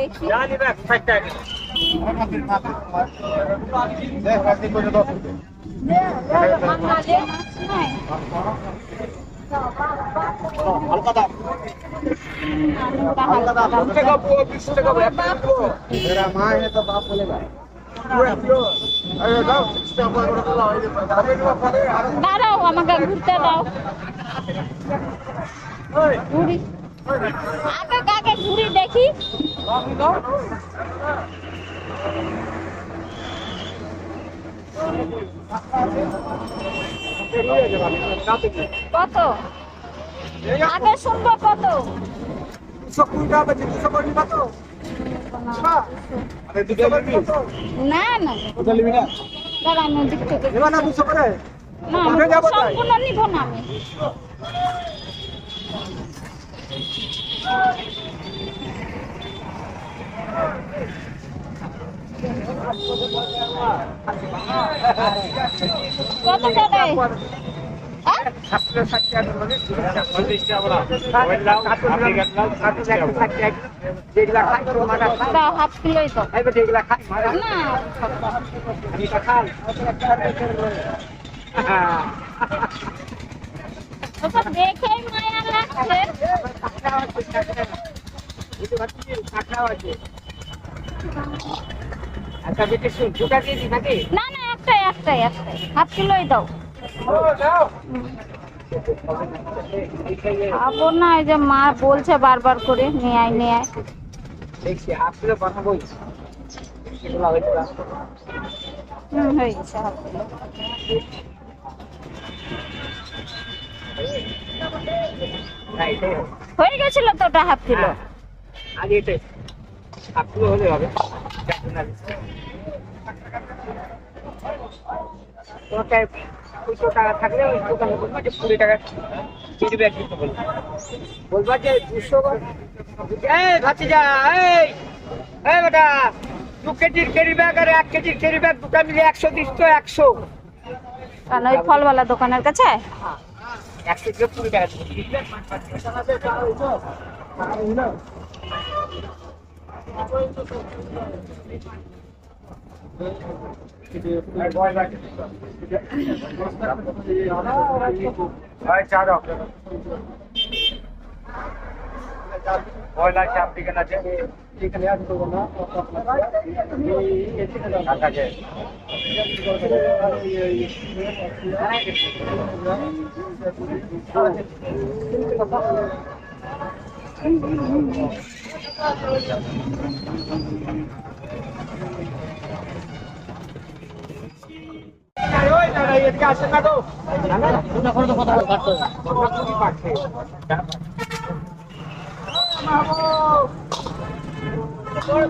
দেখি দাঁড়াও, আমাকে ঘুরতে দাও। ঘুরি আগে কাকে ঘুরি দেখি। কত আগে শুনবো? কত? না না দাঁড়া, আমি ওদিক থেকে না, সম্পূর্ণ নিব না আমি। কত টাকা? হাফ কিলোই তো না, দেখে মায়া লাগছে। না না, একটাই হাফ কিলোই দাও। খাবো না, এই যে মা বলছে বারবার করে নিয়ে আয় নিয়ে আয়। হয়ে গেছে হাফ কিলো। হয়ে গেছিল তো ওটা হাফ কিলো। আগে এটাই হাফ কিলো হলে হবে। তোমাকে 200 টাকা থাকলে ওই দোকানে বলবা যে 20 টাকা কেজি ব্যাগ দিতে বলবা যে 200। এই ভাতিজা, এই বেটা 2 কেজির কেরি ব্যাগ আর 1 কেজির কেরি ব্যাগ দুটা মিলে 100 দিস তো। 100 কারণ ওই ফলওয়ালা দোকানের কাছে 100 কিলো 20 টাকা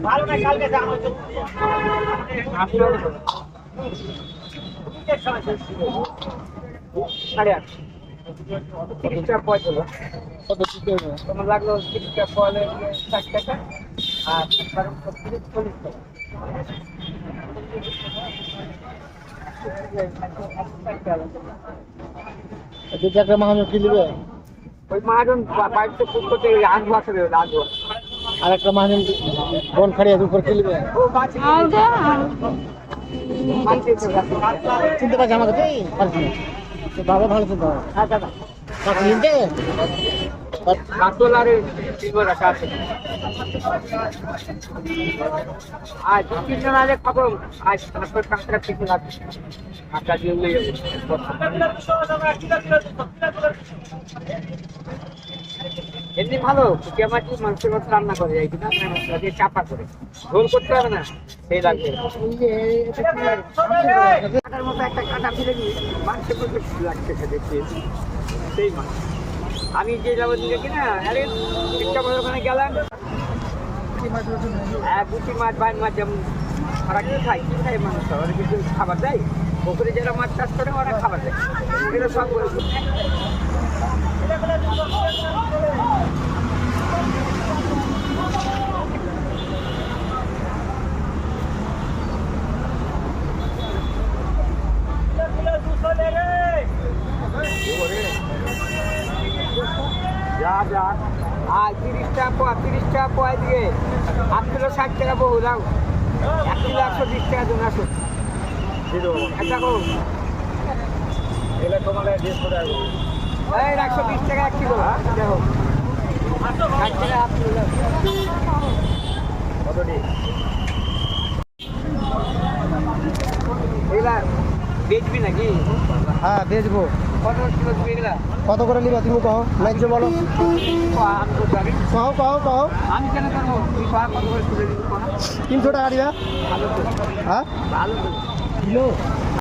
ভালো না কালকে যাবো। তোমার লাগলো 30 টাকা ফলে 60 টাকা আর 40 টাকা। ওই মাহাজন বাড়িতে ফুট করতে আনবো আসলে আনবো। আর একটা মানে বন খাড়িয়া উপর খেলবে। চিনতে পারছি আমাকে তুই? বাবা ভালো তো চিনতে কাতল আর সিলভার রাখা আছে। আজ 2-3 জন আগে খবর আজ তারপর কাঁকড়া থেকে লাগছে। কাঁকড়া দিয়ে উড়ে যাবে। এমনি ভালো পুটিয়া মাছ মাংসের মতো রান্না করে যায় কিনা মশলা দিয়ে চাপা করে ঝোল করতে হবে না, সেই লাগবে। কাঁটার মতো একটা কাঁটা ফেলে দিয়ে মাংসের মতো লাগছে দেখছি সেই মাছ। আমি যে যাবো দিকে কিনা আরে একটা ওখানে গেলাম, পুঁটি মাছ বাইন মাছ যেমন ওরা কি খায় মানুষ, ওরা কিছু খাবার দেয়। পুকুরে যারা মাছ চাষ করে ওরা খাবার দেয়, এগুলো সব করে। যা যা আর 30 টাকা 35 টাকা দিয়ে 8 কিলো 60 টাকা বহু দাও 1 কিলো 120 টাকা জন আসো এটা কো এলা তোমাদের দেশ করে আসো এই 120 টাকা 1 কিলো দেখো 60 টাকা 8 কিলো দাও কত দি এলা বেচবি নাকি হ্যাঁ বেচবো। কত কিলো দিবি এগুলা কত করে নিবা তুমি কও, ন্যায্য বলো। আমি করবো আমি কও আমি কেন করবো তুই কত করে তুলে দিবি 300 টাকা দিবা। ভালো তো হ্যাঁ ভালো তো কিলো